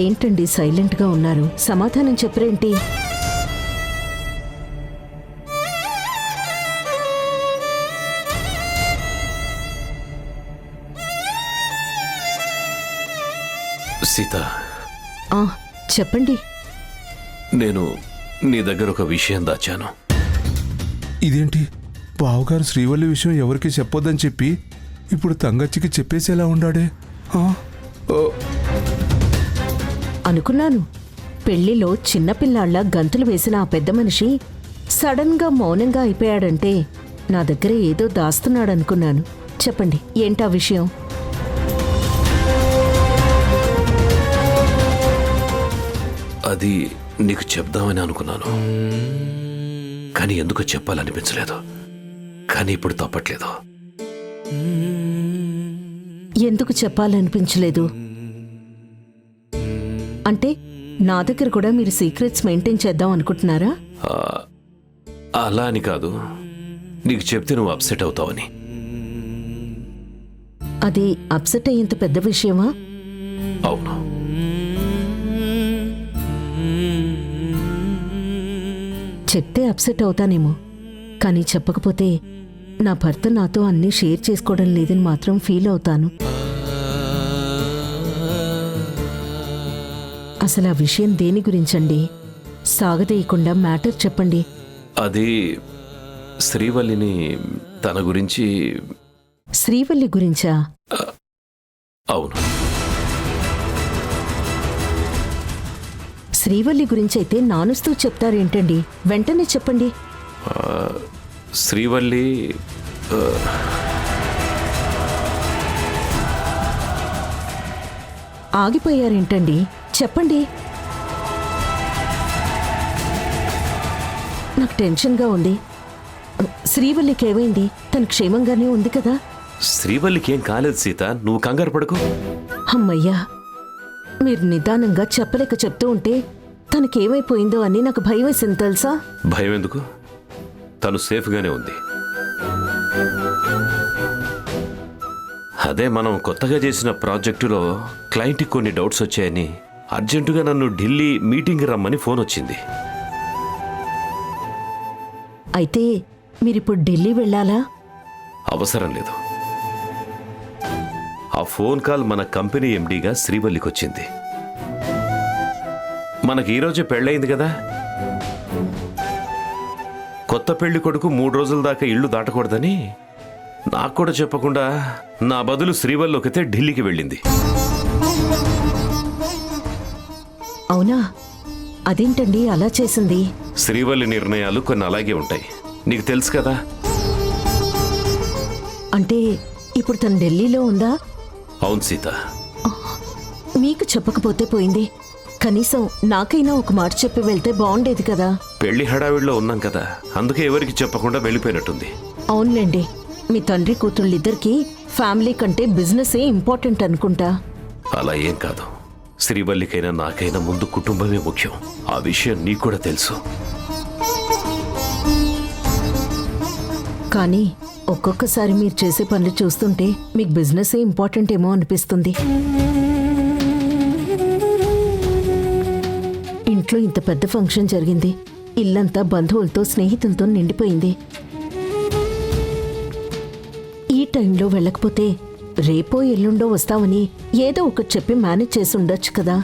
ఏంటండి సైలెంట్గా ఉన్నారు? సమాధానం చెప్పరేంటి? సీత, చెప్పండి. నేను నీ దగ్గర ఒక విషయం దాచాను. ఇదేంటి, బావగారు శ్రీవల్లి విషయం ఎవరికి చెప్పొద్దని చెప్పి ఇప్పుడు తంగచ్చికి చెప్పేసేలా ఉండాడే? అనుకున్నాను, పెళ్లిలో చిన్నపిల్లాళ్ళ గంతులు వేసిన ఆ పెద్ద మనిషి సడన్గా మౌనంగా అయిపోయాడంటే నా దగ్గర ఏదో దాస్తున్నాడనుకున్నాను. చెప్పండి, ఏంటా విషయం? అది నీకు చెప్దామని అనుకున్నాను, కానీ ఎందుకో చెప్పాలనిపించలేదు. కానీ ఇప్పుడు తప్పట్లేదు. ఎందుకు చెప్పాలనిపించలేదు అంటే నా దగ్గర కూడా మీరు సీక్రెట్స్ మెయింటైన్ చేద్దాం అనుకుంటున్నారా? అలా అని కాదు, నీకు చెప్తే నువ్వు అప్సెట్ అవుతావని. అది అప్సెట్ అయ్యేంత పెద్ద విషయమా? అవును. చెప్తే అప్సెట్ అవుతానేమో, కానీ చెప్పకపోతే నా భర్త నాతో అన్నీ షేర్ చేసుకోవడం లేదని మాత్రం ఫీల్ అవుతాను. అసలు ఆ విషయం దేని గురించండి? సాగదీయకుండా మ్యాటర్ చెప్పండి. అది శ్రీవల్లిని, తన గురించి. శ్రీవల్లి గురించా? అవును. శ్రీవల్లి గురించైతే నానుస్తూ చెప్తారేంటండి? వెంటనే చెప్పండి. శ్రీవల్లి ఆగిపోయారేంటండి? చెప్పండి. నాకు టెన్షన్గా ఉంది. శ్రీవల్లికి ఏమైంది? తను క్షేమంగానే ఉంది కదా? శ్రీవల్లికి ఏం కాలేదు సీత, నువ్వు కంగారు పడకు. అమ్మయ్యా, మీరు నిదానంగా చెప్పలేక చెప్తూ ఉంటే తనకేమైపోయిందో అని నాకు భయం వేసింది తెలుసా? భయం ఎందుకు? తను సేఫ్గానే ఉంది. అదే మనం కొత్తగా చేసిన ప్రాజెక్టులో క్లయింట్కి కొన్ని డౌట్స్ వచ్చాయని అర్జెంటుగా నన్ను ఢిల్లీ మీటింగ్ రమ్మని ఫోన్ వచ్చింది. అయితే మీరిప్పుడు ఢిల్లీ వెళ్ళాలా? అవసరం లేదు. ఆ ఫోన్ కాల్ మన కంపెనీ ఎండీగా శ్రీవల్లికి వచ్చింది. మనకి ఈరోజే పెళ్ళయింది కదా. కొత్త పెళ్లి కొడుకు 3 రోజుల దాకా ఇల్లు దాటకూడదని నాకు కూడా చెప్పకుండా నా బదులు శ్రీవల్లి ఒకతే ఢిల్లీకి వెళ్ళింది. అవునా? అదేంటండి అలా చేసింది? శ్రీవల్లి నిర్ణయాలు కొన్ని అలాగే ఉంటాయి, నీకు తెలుసు కదా. అంటే ఇప్పుడు తను ఢిల్లీలో ఉందా? అవును సీత. మీకు చెప్పకపోతే పోయింది. కనీసం నాకైనా ఒక మాట చెప్పి వెళ్తే బాగుండేది కదా. పెళ్లి హడావిడిలో ఉన్నాం కదా, అందుకే ఎవరికి చెప్పకుండా వెళ్ళిపోయినట్టుంది. అవునులేండి, మీ తండ్రి కూతుళ్ళిద్దరికీ ఫ్యామిలీ కంటే బిజినెసే ఇంపార్టెంట్ అనుకుంటా. అలా ఏం కాదు, శ్రీవల్లికైనా నాకైనా ముందు కుటుంబమే ముఖ్యం. ఆ విషయం నీకు కూడా తెలుసు. కానీ ఒక్కొక్కసారి మీరు చేసే పనులు చూస్తుంటే మీకు బిజినెసే ఇంపార్టెంట్ ఏమో అనిపిస్తుంది. ఇంట్లో ఇంత పెద్ద ఫంక్షన్ జరిగింది, ఇల్లంతా బంధువులతో స్నేహితులతో నిండిపోయింది. ఈ టైంలో వెళ్ళకపోతే రేపో ఎల్లుండో వస్తామని ఏదో ఒకటి చెప్పి మేనేజ్ చేసి ఉండొచ్చు కదా.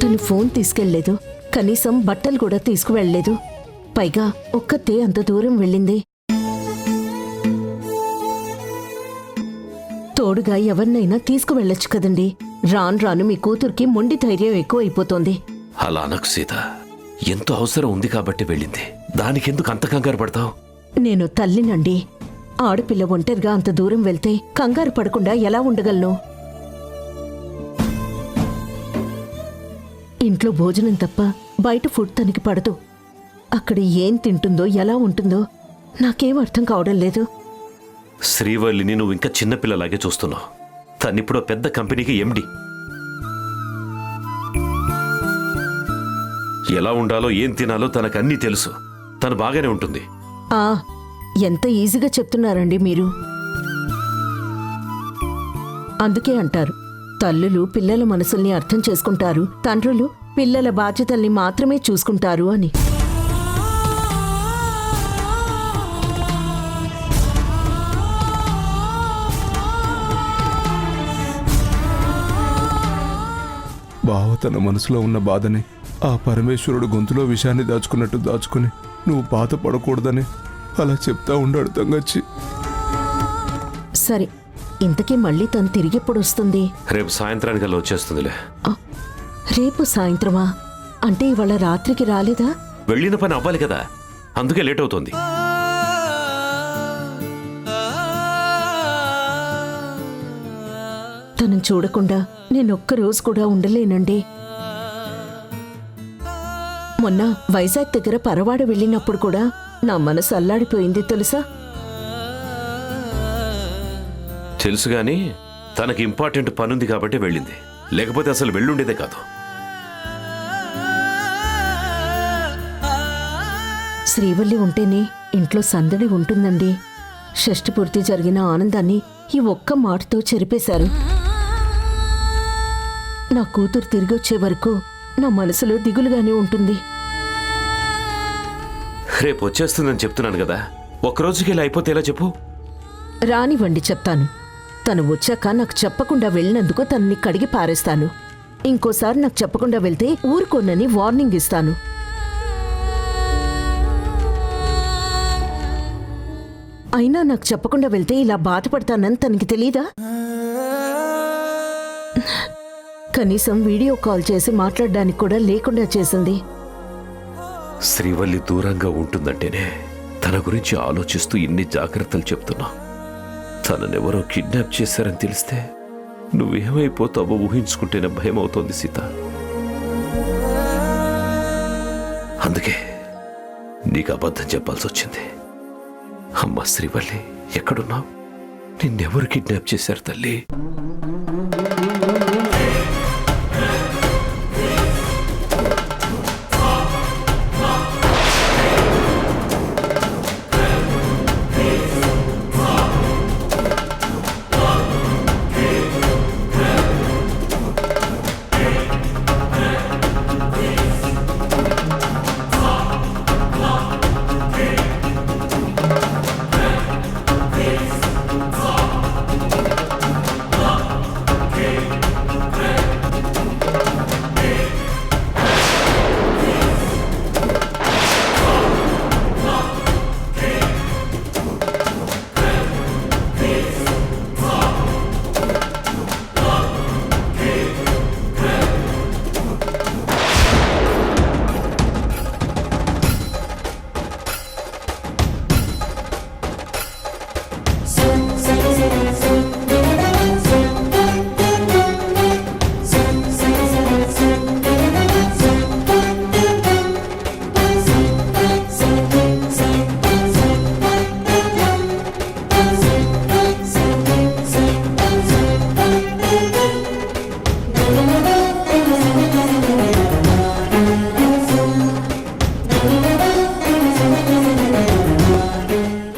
తను ఫోన్ తీసుకెళ్లేదు, కనీసం బట్టలు కూడా తీసుకువెళ్లలేదు. పైగా ఒక్కతే అంత దూరం వెళ్ళింది. తోడుగా ఎవరినైనా తీసుకువెళ్ళొచ్చు కదండి. రాను రాను మీ కూతురికి మొండి ధైర్యం ఎక్కువైపోతోంది. అలా అనకు సీత, ఎంతో అవసరం ఉంది కాబట్టి వెళ్ళింది. దానికెందుకు అంత కంగారు పడతావు? నేను తల్లినండి. ఆడపిల్ల ఒంటరిగా అంత దూరం వెళ్తే కంగారు పడకుండా ఎలా ఉండగలను? ఇంట్లో భోజనం తప్ప బయట ఫుడ్ తనకి పడదు. అక్కడ ఏం తింటుందో ఎలా ఉంటుందో నాకేం అర్థం కావడం లేదు. శ్రీవల్లిని నువ్వు ఇంకా చిన్నపిల్లలాగే చూస్తున్నావు. తనిప్పుడు పెద్ద కంపెనీకి ఎండి. ఎలా ఉండాలో ఏం తినాలో తనకన్నీ తెలుసు. తను బాగానే ఉంటుంది. ఎంత ఈజీగా చెప్తున్నారండి మీరు. అందుకే అంటారు, తల్లులు పిల్లల మనసుల్ని అర్థం చేసుకుంటారు, తండ్రులు పిల్లల బాధ్యతల్ని మాత్రమే చూసుకుంటారు అని. బావ తన మనసులో ఉన్న బాధని ఆ పరమేశ్వరుడు గొంతులో విషాన్ని దాచుకున్నట్టు దాచుకుని నువ్వు బాధపడకూడదని అలా చెప్తా ఉండాడు తంగచ్చి. సరే, ఇంతకీ మళ్ళీ తను తిరిగెప్పుడు వస్తుంది? రేపు సాయంత్రానికల్లా వచ్చేస్తుందిలే. ఆ, రేపు సాయంత్రమా? అంటే ఇవాళ రాత్రికి రాలేదా? వెళ్ళిన పని అవ్వాలి కదా, అందుకే లేట్ అవుతుంది. తనను చూడకుండా నేనొక్క రోజు కూడా ఉండలేనండి. మొన్న వైజాగ్ దగ్గర పరవాడ వెళ్ళినప్పుడు కూడా నా మనసు అల్లాడిపోయింది తెలుసా? తెలుసు గాని తనకి ఇంపార్టెంట్ పనుంది కాబట్టి వెళ్ళింది, లేకపోతే అసలు వెళ్ళుండేదే కాదు. శ్రీవల్లి ఉంటేనే ఇంట్లో సందడి ఉంటుందండి. షష్ఠి పూర్తి జరిగిన ఆనందాన్ని ఈ ఒక్క మాటతో చెరిపేశారు. నా కూతురు తిరిగొచ్చే వరకు నా మనసులో దిగులుగానే ఉంటుంది. రేపు వచ్చేస్తుందని చెప్తున్నాను కదా, ఒక్కరోజుకి ఇలా అయిపోతే ఎలా చెప్పు? రానివ్వండి, చెప్తాను. తను వచ్చాక నాకు చెప్పకుండా వెళ్ళినందుకు తనని కడిగి పారేస్తాను. ఇంకోసారి నాకు చెప్పకుండా వెళ్తే ఊరుకోనని వార్నింగ్ ఇస్తాను. అయినా నాకు చెప్పకుండా వెళ్తే ఇలా బాధపడతానని తనకి తెలీదా? కనీసం వీడియో కాల్ చేసి మాట్లాడడానికి కూడా లేకుండా చేసింది. శ్రీవల్లి దూరంగా ఉంటుందంటేనే తన గురించి ఆలోచిస్తూ ఇన్ని జాగ్రత్తలు చెప్తున్నా. తననెవరో కిడ్నాప్ చేశారని తెలిస్తే నువ్వేమైపోతావో ఊహించుకుంటేనే భయం అవుతోంది సీత. అందుకే నీకు అబద్ధం చెప్పాల్సి వచ్చింది. అమ్మ శ్రీవల్లి, ఎక్కడున్నావు? నిన్నెవరు కిడ్నాప్ చేశారు తల్లి?